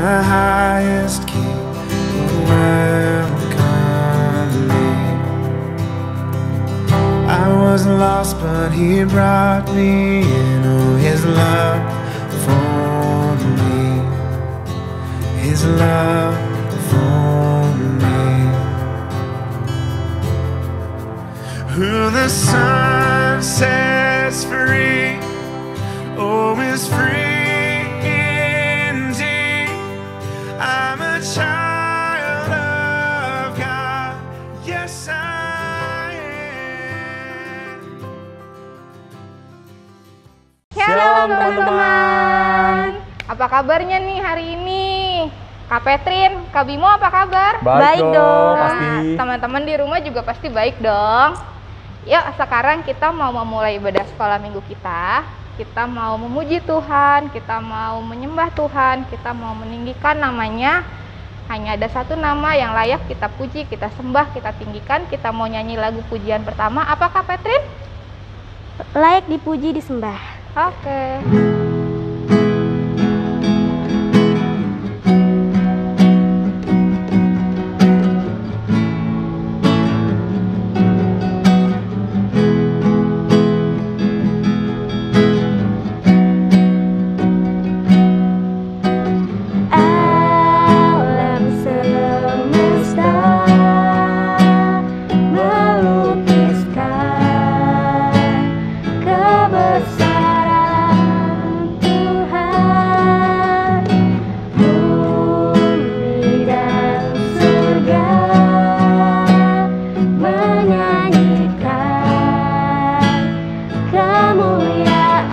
the highest King will welcome me. I was lost, but He brought me in. Oh, His love for me, His love for me. Who the Son sets free, oh, is free indeed. I'm a child of God, yes I am. Shalom teman-teman. Apa kabarnya nih hari ini? Kak Petrin, Kak Bimo apa kabar? Baik dong, Nah, pasti. teman-teman di rumah juga pasti baik dong. Yuk, sekarang kita mau memulai ibadah sekolah minggu kita. Kita mau memuji Tuhan, kita mau menyembah Tuhan, kita mau meninggikan namanya. Hanya ada satu nama yang layak kita puji, kita sembah, kita tinggikan. Kita mau nyanyi lagu pujian pertama. Apa Kak Petrin? Layak dipuji disembah. Oke. Alam semesta melukiskan kebesaran Tuhan. Bumi dan surga menyanyikan kemuliaan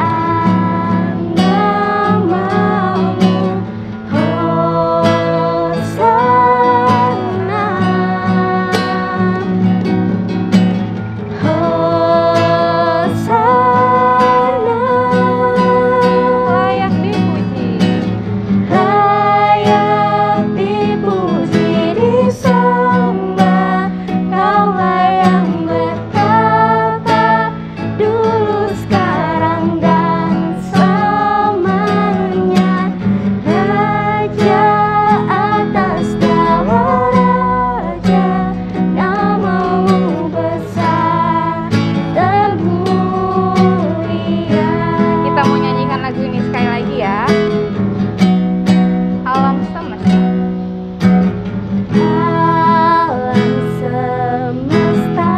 nama-Mu. Hosana, Hosana, Layak dipuji. layak dipuji disembah. Kaulah yang bertata dulu, sekarang, dan selamanya. Raja atas segala raja, nama-Mu besar termulia. Kita mau nyanyikan lagu ini sekali lagi ya. Alam semesta. Alam semesta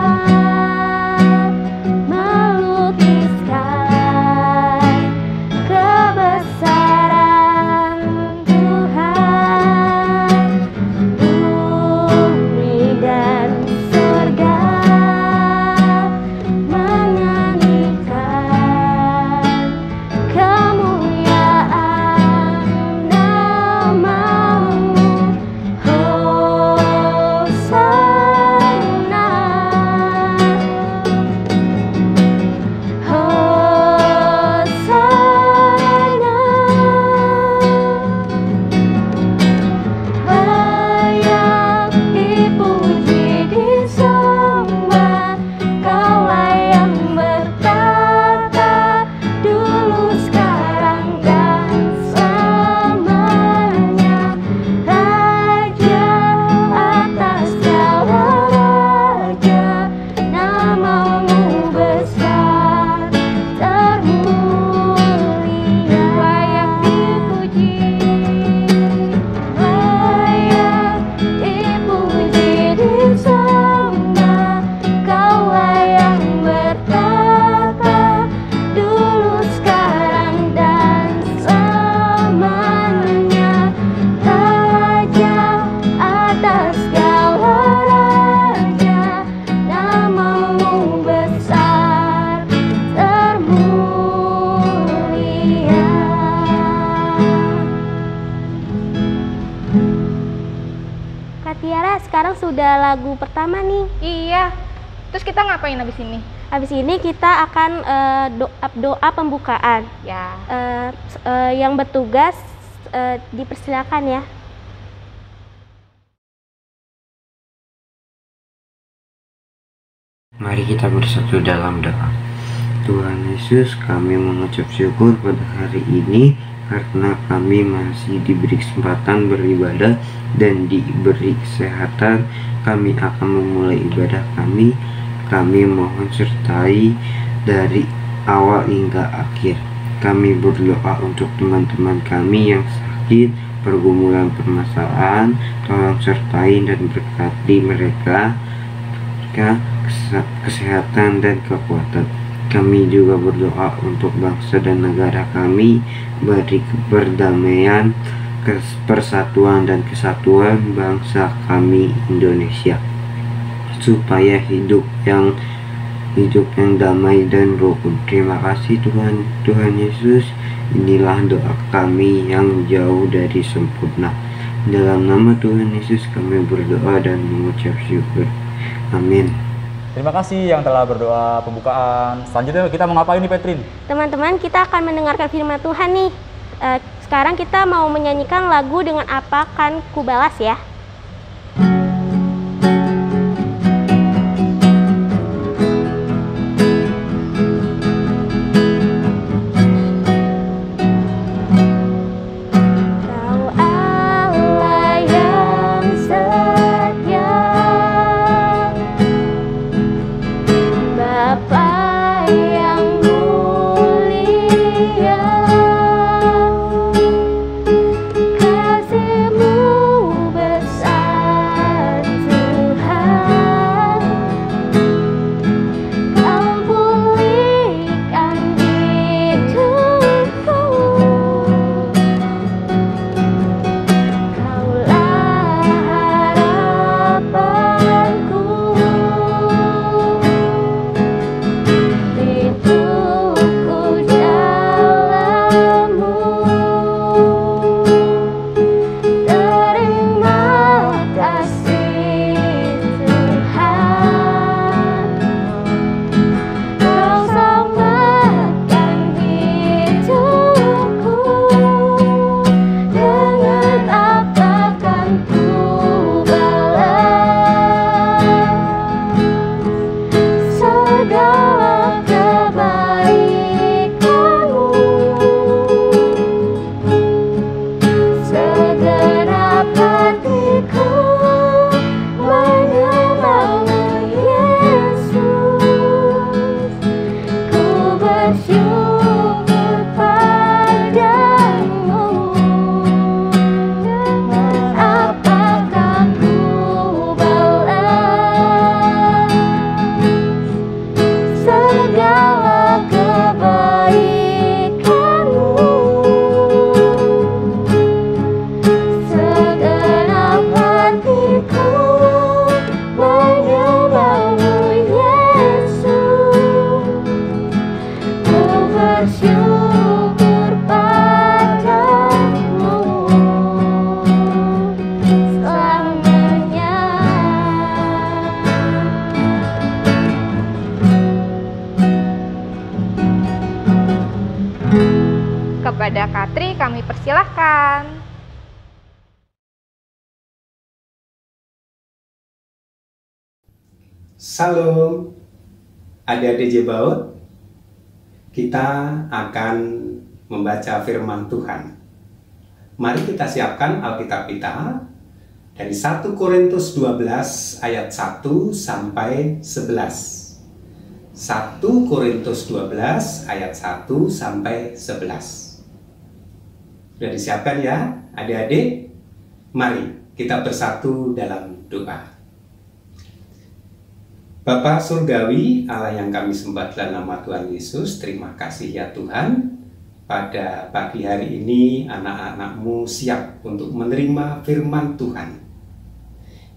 melukiskan kebesaran Tuhan. Bumi dan surga menyanyikan kemuliaan nama-Mu. Hosana, Hosana, layak dipuji disembah. Kaulah yang bertata dulu, sekarang, dan selamanya. Raja atas segala raja, nama-Mu besar termulia. Layak dipuji. Layak dipuji disembah. Kaulah yang bertata dulu, sekarang, dan selamanya. Raja atas segala raja, nama-Mu besar termulia. Kak Tiara, sekarang sudah lagu pertama nih. Iya. Terus kita ngapain abis ini? Habis ini kita akan doa pembukaan. Ya. Yang bertugas dipersilakan ya. Mari kita bersatu dalam doa. Tuhan Yesus, kami mengucap syukur pada hari ini karena kami masih diberi kesempatan beribadah dan diberi kesehatan. Kami akan memulai ibadah kami. Kami mohon sertai dari awal hingga akhir. Kami berdoa untuk teman-teman kami yang sakit, pergumulan permasalahan. Tolong sertai dan berkati mereka kesehatan dan kekuatan. Kami juga berdoa untuk bangsa dan negara kami, beri perdamaian, persatuan dan kesatuan bangsa kami Indonesia, supaya hidup yang damai dan rukun. Terima kasih Tuhan Yesus. Inilah doa kami yang jauh dari sempurna. Dalam nama Tuhan Yesus kami berdoa dan mengucap syukur. Amin. Terima kasih yang telah berdoa pembukaan. Selanjutnya kita mau ngapain nih, Petrin? Teman-teman, kita akan mendengarkan firman Tuhan nih. Sekarang kita mau menyanyikan lagu Dengan Apa Kan Ku Balas ya. Kepada Katri kami persilahkan. Salam adik-adik Jebaut, kita akan membaca firman Tuhan. Mari kita siapkan Alkitab kita dari 1 Korintus 12 ayat 1 sampai 11. 1 Korintus 12 ayat 1 sampai 11. Sudah disiapkan ya adik-adik? Mari kita bersatu dalam doa. Bapa Surgawi, Allah yang kami sembah dalam nama Tuhan Yesus, terima kasih ya Tuhan. Pada pagi hari ini anak-anak-Mu siap untuk menerima firman Tuhan.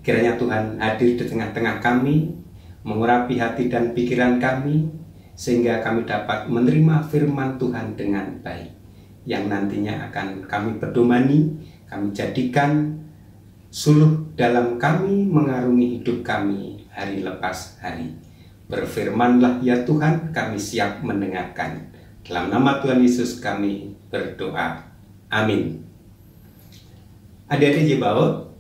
Kiranya Tuhan hadir di tengah-tengah kami, mengurapi hati dan pikiran kami, sehingga kami dapat menerima firman Tuhan dengan baik, yang nantinya akan kami pedomani, kami jadikan suluh dalam kami, mengarungi hidup kami hari lepas hari. Berfirmanlah ya Tuhan, kami siap mendengarkan. Dalam nama Tuhan Yesus kami berdoa. Amin. Adik-adik Jebaut,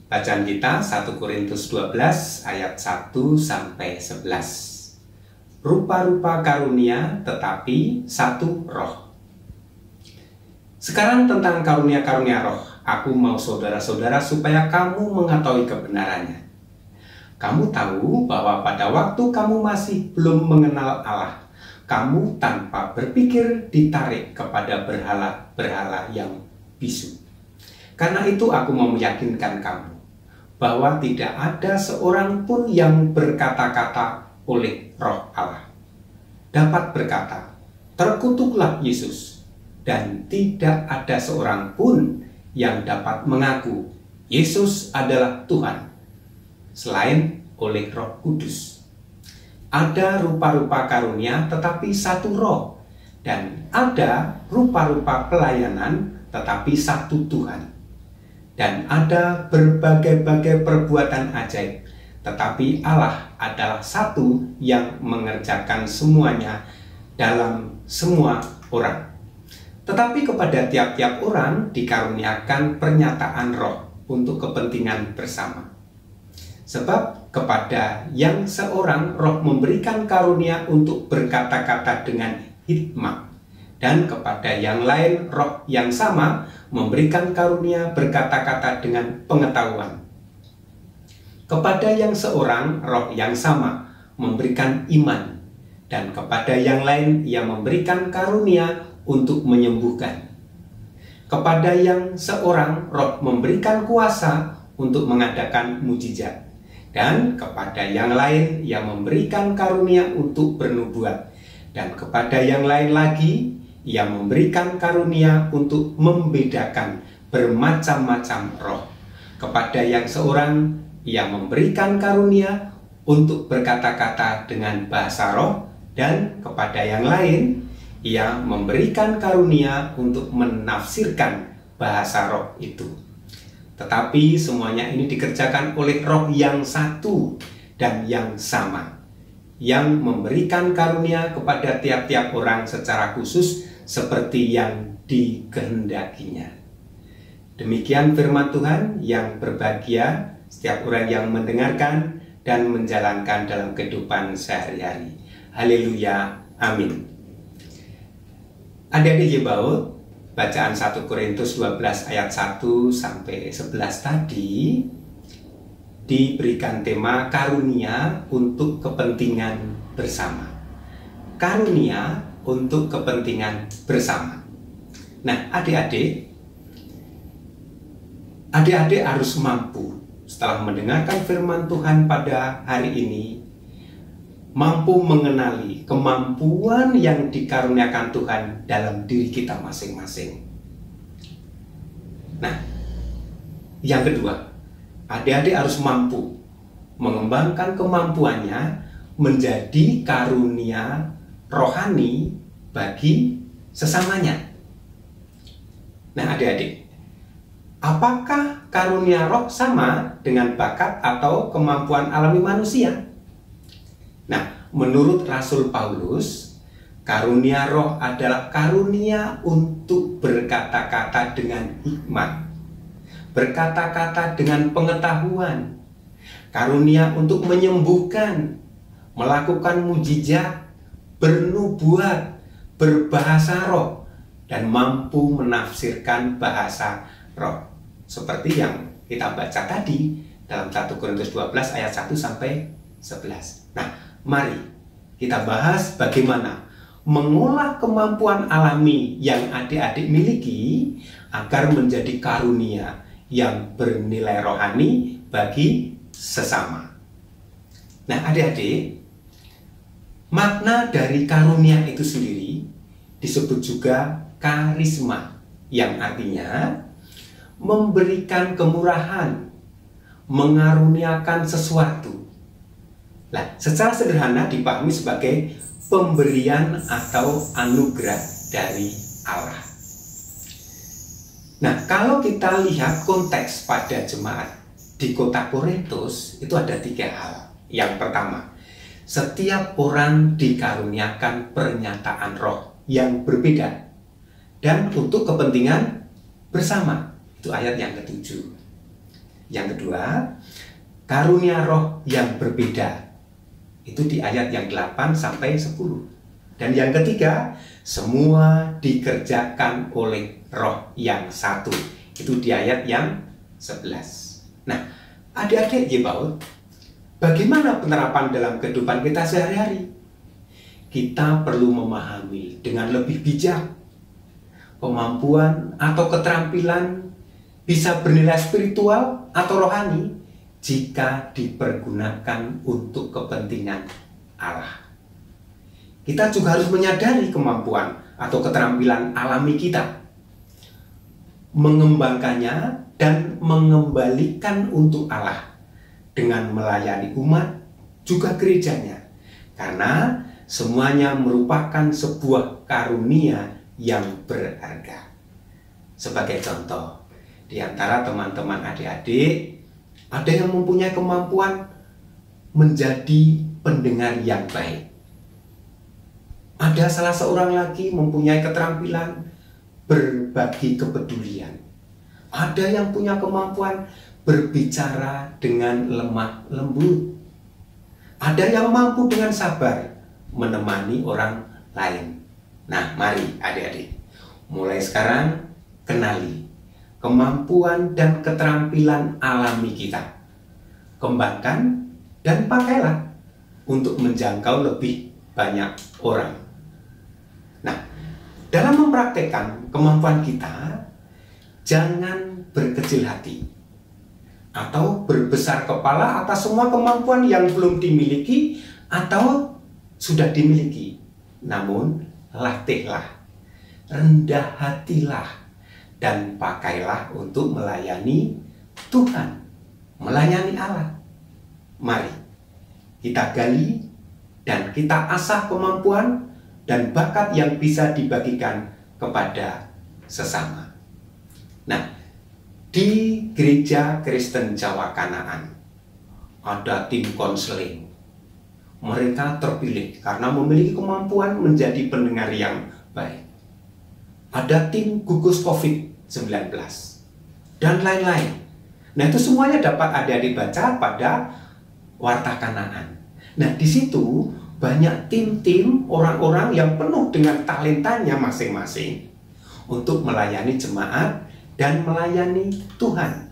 bacaan kita 1 Korintus 12 ayat 1 sampai 11. Rupa-rupa karunia tetapi satu roh. Sekarang tentang karunia-karunia roh. Aku mau saudara-saudara supaya kamu mengetahui kebenarannya. Kamu tahu bahwa pada waktu kamu masih belum mengenal Allah, kamu tanpa berpikir ditarik kepada berhala-berhala yang bisu. Karena itu aku mau meyakinkan kamu bahwa tidak ada seorang pun yang berkata-kata oleh Roh Allah dapat berkata, terkutuklah Yesus, dan tidak ada seorang pun yang dapat mengaku Yesus adalah Tuhan selain oleh Roh Kudus. Ada rupa-rupa karunia tetapi satu roh, dan ada rupa-rupa pelayanan tetapi satu Tuhan. Dan ada berbagai-bagai perbuatan ajaib, tetapi Allah adalah satu yang mengerjakan semuanya dalam semua orang. Tetapi kepada tiap-tiap orang dikaruniakan pernyataan roh untuk kepentingan bersama. Sebab kepada yang seorang roh memberikan karunia untuk berkata-kata dengan hikmat, dan kepada yang lain roh yang sama memberikan karunia berkata-kata dengan pengetahuan. Kepada yang seorang roh yang sama memberikan iman, dan kepada yang lain ia memberikan karunia untuk menyembuhkan. Kepada yang seorang roh memberikan kuasa untuk mengadakan mujizat, dan kepada yang lain ia memberikan karunia untuk bernubuat, dan kepada yang lain lagi ia memberikan karunia untuk membedakan bermacam-macam roh. Kepada yang seorang ia memberikan karunia untuk berkata-kata dengan bahasa roh, dan kepada yang lain ia memberikan karunia untuk menafsirkan bahasa roh itu. Tetapi semuanya ini dikerjakan oleh roh yang satu dan yang sama, yang memberikan karunia kepada tiap-tiap orang secara khusus seperti yang dikehendakinya. Demikian firman Tuhan. Yang berbahagia setiap orang yang mendengarkan dan menjalankan dalam kehidupan sehari-hari. Haleluya, amin. Adik-adik Yebaut, bacaan 1 Korintus 12 ayat 1 sampai 11 tadi diberikan tema karunia untuk kepentingan bersama. Karunia untuk kepentingan bersama. Nah, adik-adik harus mampu setelah mendengarkan firman Tuhan pada hari ini, mampu mengenali kemampuan yang dikaruniakan Tuhan dalam diri kita masing-masing. Nah, yang kedua, adik-adik harus mampu mengembangkan kemampuannya menjadi karunia rohani bagi sesamanya. Nah, adik-adik, apakah karunia roh sama dengan bakat atau kemampuan alami manusia? Nah, menurut Rasul Paulus, karunia roh adalah karunia untuk berkata-kata dengan hikmat, berkata-kata dengan pengetahuan, karunia untuk menyembuhkan, melakukan mujizat, bernubuat, berbahasa roh, dan mampu menafsirkan bahasa roh. Seperti yang kita baca tadi dalam 1 Korintus 12 ayat 1 sampai 11. Nah, mari kita bahas bagaimana mengolah kemampuan alami yang adik-adik miliki agar menjadi karunia yang bernilai rohani bagi sesama. Nah, adik-adik, makna dari karunia itu sendiri disebut juga karisma, yang artinya memberikan kemurahan, mengaruniakan sesuatu. Nah, secara sederhana dipahami sebagai pemberian atau anugerah dari Allah. Nah, kalau kita lihat konteks pada jemaat di kota Korintus, itu ada 3 hal. Yang pertama, setiap orang dikaruniakan pernyataan roh yang berbeda dan untuk kepentingan bersama. Itu ayat yang ke-7. Yang kedua, karunia roh yang berbeda. Itu di ayat yang 8 sampai 10. Dan yang ketiga, semua dikerjakan oleh Roh yang satu. Itu di ayat yang 11. Nah, adik-adik Yebaut, bagaimana penerapan dalam kehidupan kita sehari-hari? Kita perlu memahami dengan lebih bijak. Kemampuan atau keterampilan bisa bernilai spiritual atau rohani jika dipergunakan untuk kepentingan Allah. Kita juga harus menyadari kemampuan atau keterampilan alami kita, mengembangkannya dan mengembalikan untuk Allah dengan melayani umat juga gerejanya, karena semuanya merupakan sebuah karunia yang berharga. Sebagai contoh, di antara teman-teman adik-adik, ada yang mempunyai kemampuan menjadi pendengar yang baik. Ada salah seorang lagi mempunyai keterampilan berbagi kepedulian. Ada yang punya kemampuan berbicara dengan lemah lembut. Ada yang mampu dengan sabar menemani orang lain. Nah, mari adik-adik, mulai sekarang kenali kemampuan dan keterampilan alami kita. Kembangkan dan pakailah untuk menjangkau lebih banyak orang. Nah, dalam mempraktekkan kemampuan kita, jangan berkecil hati atau berbesar kepala atas semua kemampuan yang belum dimiliki atau sudah dimiliki. Namun, latihlah, rendah hatilah, dan pakailah untuk melayani Tuhan, melayani Allah. Mari kita gali dan kita asah kemampuan dan bakat yang bisa dibagikan kepada sesama. Nah, di Gereja Kristen Jawa Kanaan ada tim konseling. Mereka terpilih karena memiliki kemampuan menjadi pendengar yang baik. Ada tim gugus COVID-19 dan lain-lain. Nah, itu semuanya dapat adik-adik baca pada Warta Kanaan. Nah, di situ banyak tim-tim orang-orang yang penuh dengan talentanya masing-masing untuk melayani jemaat dan melayani Tuhan.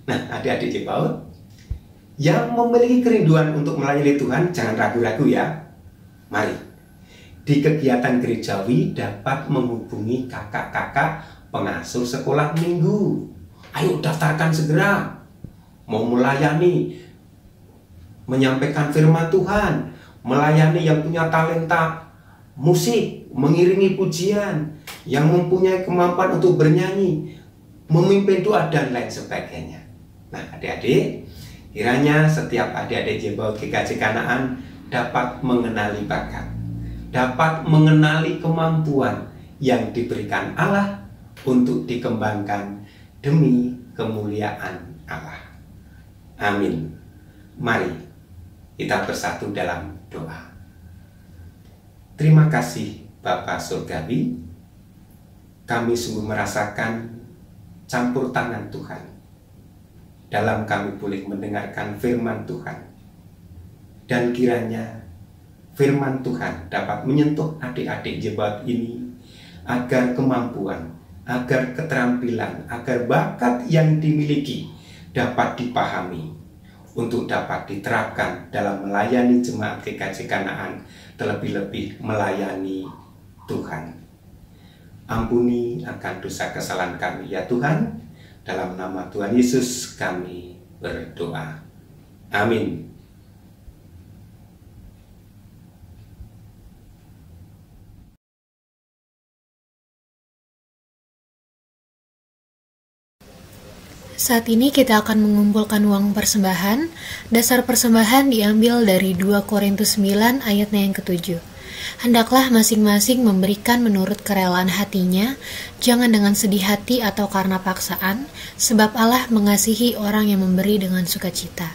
Nah, adik-adik Yebaut yang memiliki kerinduan untuk melayani Tuhan, jangan ragu-ragu ya. Mari, di kegiatan gerejawi dapat menghubungi kakak-kakak pengasuh sekolah minggu. Ayo daftarkan segera. Mau melayani, menyampaikan firman Tuhan, melayani yang punya talenta musik, mengiringi pujian, yang mempunyai kemampuan untuk bernyanyi, memimpin doa, dan lain sebagainya. Nah, adik-adik, kiranya setiap adik-adik Yebaut GKJ Kanaan dapat mengenali bakat, dapat mengenali kemampuan yang diberikan Allah untuk dikembangkan demi kemuliaan Allah. Amin. Mari kita bersatu dalam doa. Terima kasih Bapa Surgawi, kami sungguh merasakan campur tangan Tuhan dalam kami boleh mendengarkan firman Tuhan. Dan kiranya firman Tuhan dapat menyentuh adik-adik Yebaut ini agar kemampuan, agar keterampilan, agar bakat yang dimiliki dapat dipahami untuk dapat diterapkan dalam melayani jemaat GKJ Kanaan, terlebih-lebih melayani Tuhan. Ampuni akan dosa kesalahan kami ya Tuhan, dalam nama Tuhan Yesus kami berdoa. Amin. Saat ini kita akan mengumpulkan uang persembahan. Dasar persembahan diambil dari 2 Korintus 9 ayatnya yang ke-7. Hendaklah masing-masing memberikan menurut kerelaan hatinya, jangan dengan sedih hati atau karena paksaan, sebab Allah mengasihi orang yang memberi dengan sukacita.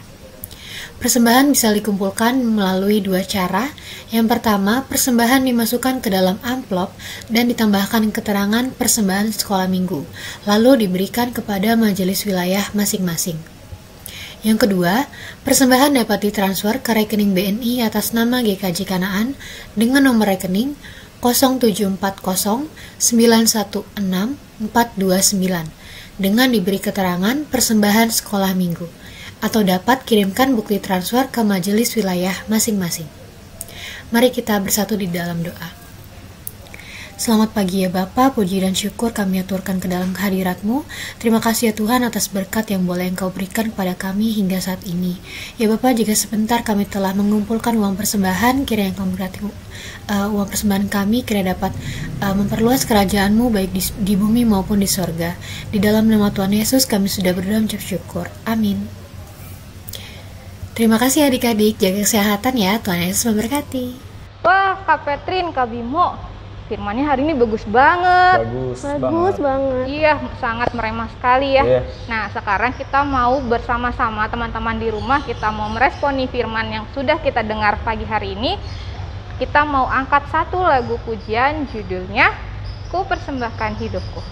Persembahan bisa dikumpulkan melalui 2 cara. Yang pertama, persembahan dimasukkan ke dalam amplop dan ditambahkan keterangan persembahan sekolah minggu, lalu diberikan kepada majelis wilayah masing-masing. Yang kedua, persembahan dapat ditransfer ke rekening BNI atas nama GKJ Kanaan dengan nomor rekening 0740 916 429 dengan diberi keterangan persembahan sekolah minggu, atau dapat kirimkan bukti transfer ke majelis wilayah masing-masing. Mari kita bersatu di dalam doa. Selamat pagi ya Bapa, puji dan syukur kami aturkan ke dalam kehadirat-Mu. Terima kasih ya Tuhan atas berkat yang boleh Engkau berikan kepada kami hingga saat ini. Ya Bapa, jika sebentar kami telah mengumpulkan uang persembahan, kiranya Engkau berkati uang persembahan kami, kiranya dapat memperluas kerajaan-Mu baik di bumi maupun di sorga. Di dalam nama Tuhan Yesus kami sudah berdoa mengucap syukur. Amin. Terima kasih adik-adik, jaga kesehatan ya, Tuhan Yesus memberkati. Wah, Kak Petrin, Kak Bimo, firmannya hari ini bagus banget. Bagus banget. Iya, sangat meremah sekali ya. Iya. Nah, sekarang kita mau bersama-sama teman-teman di rumah, kita mau meresponi firman yang sudah kita dengar pagi hari ini. Kita mau angkat satu lagu pujian, judulnya Ku Persembahkan Hidupku.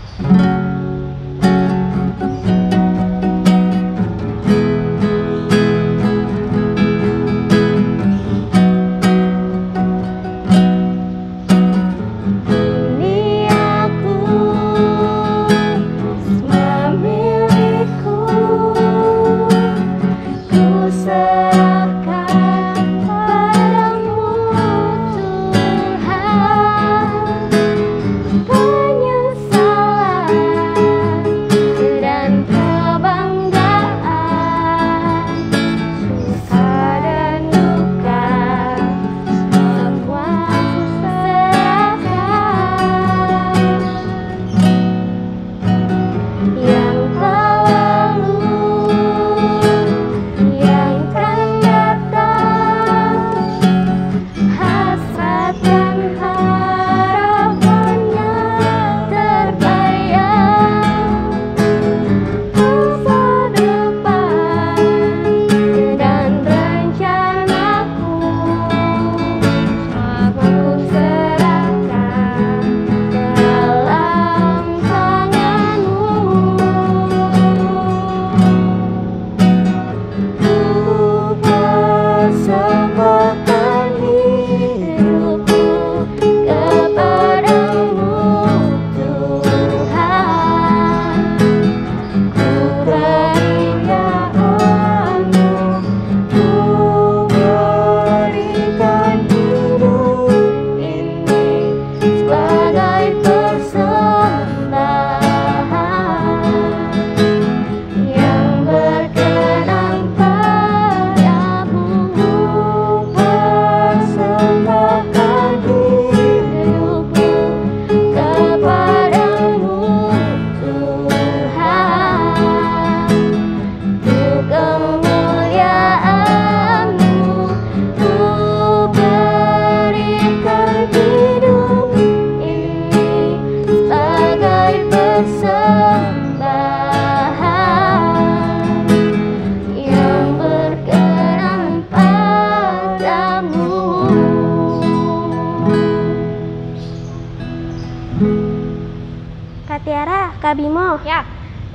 Kak Tiara, Kak Bimo, Ya,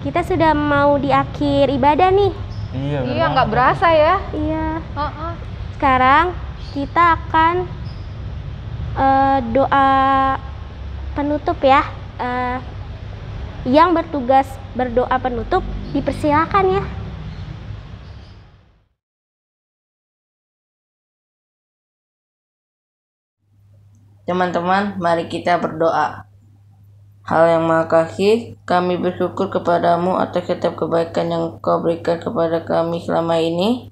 kita sudah mau di akhir ibadah nih. Iya, iya nggak berasa ya. Iya. Heeh. Sekarang kita akan doa penutup ya. Yang bertugas berdoa penutup dipersilakan ya. Teman-teman, mari kita berdoa. Hal yang Maha Kasih, kami bersyukur kepadamu atas setiap kebaikan yang Kau berikan kepada kami selama ini.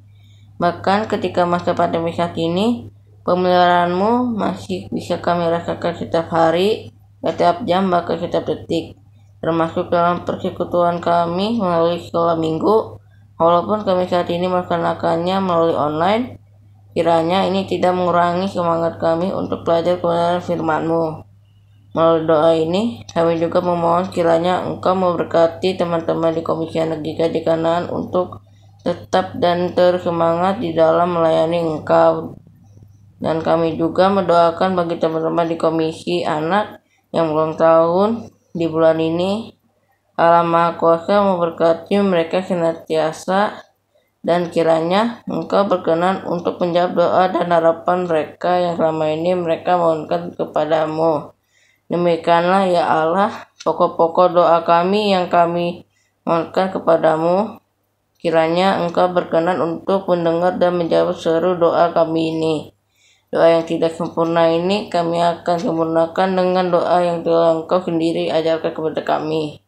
Bahkan ketika masa pandemi saat ini, pemeliharaanmu masih bisa kami rasakan setiap hari, setiap jam, bahkan setiap detik. Termasuk dalam persekutuan kami melalui sekolah minggu, walaupun kami saat ini melaksanakannya melalui online. Kiranya ini tidak mengurangi semangat kami untuk belajar kebenaran firman-Mu. Melalui doa ini, kami juga memohon kiranya Engkau memberkati teman-teman di Komisi Anak Jika di Kanaan untuk tetap dan tersemangat di dalam melayani Engkau. Dan kami juga mendoakan bagi teman-teman di Komisi Anak yang ulang tahun di bulan ini. Allah Maha Kuasa memberkati mereka senantiasa dan kiranya Engkau berkenan untuk menjawab doa dan harapan mereka yang selama ini mereka mohonkan kepadamu. Demikianlah ya Allah, pokok-pokok doa kami yang kami mohonkan kepadamu. Kiranya Engkau berkenan untuk mendengar dan menjawab seluruh doa kami ini. Doa yang tidak sempurna ini kami akan sempurnakan dengan doa yang telah Engkau sendiri ajarkan kepada kami.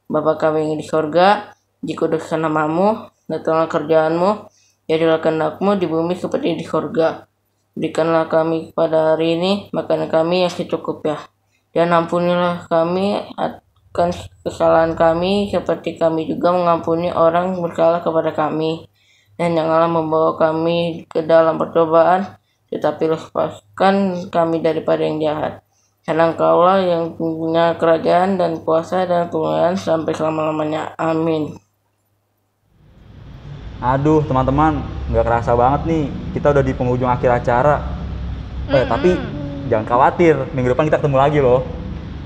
Bapa kami yang di surga, dikuduskan namamu, datanglah kerjaanmu, jadilah kehendak-Mu di bumi seperti di surga. Berikanlah kami pada hari ini makanan kami yang secukupnya. Dan ampunilah kami akan kesalahan kami seperti kami juga mengampuni orang bersalah kepada kami. Dan janganlah membawa kami ke dalam percobaan, tetapi lepaskan kami daripada yang jahat. Karena Engkaulah yang punya kerajaan dan kuasa dan kemuliaan sampai selama-lamanya. Amin. Aduh teman-teman, nggak kerasa banget nih, kita udah di penghujung akhir acara. Tapi jangan khawatir, minggu depan kita ketemu lagi loh.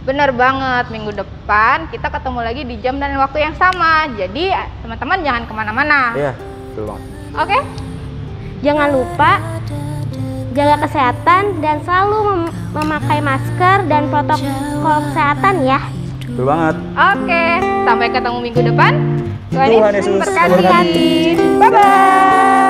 Bener banget, minggu depan kita ketemu lagi di jam dan waktu yang sama. Jadi teman-teman jangan kemana-mana. Iya, betul banget. Oke? Jangan lupa jaga kesehatan dan selalu memakai masker dan protokol kesehatan ya. Betul banget. Oke, sampai ketemu minggu depan. Tuhan Yesus memberkati. Bye-bye.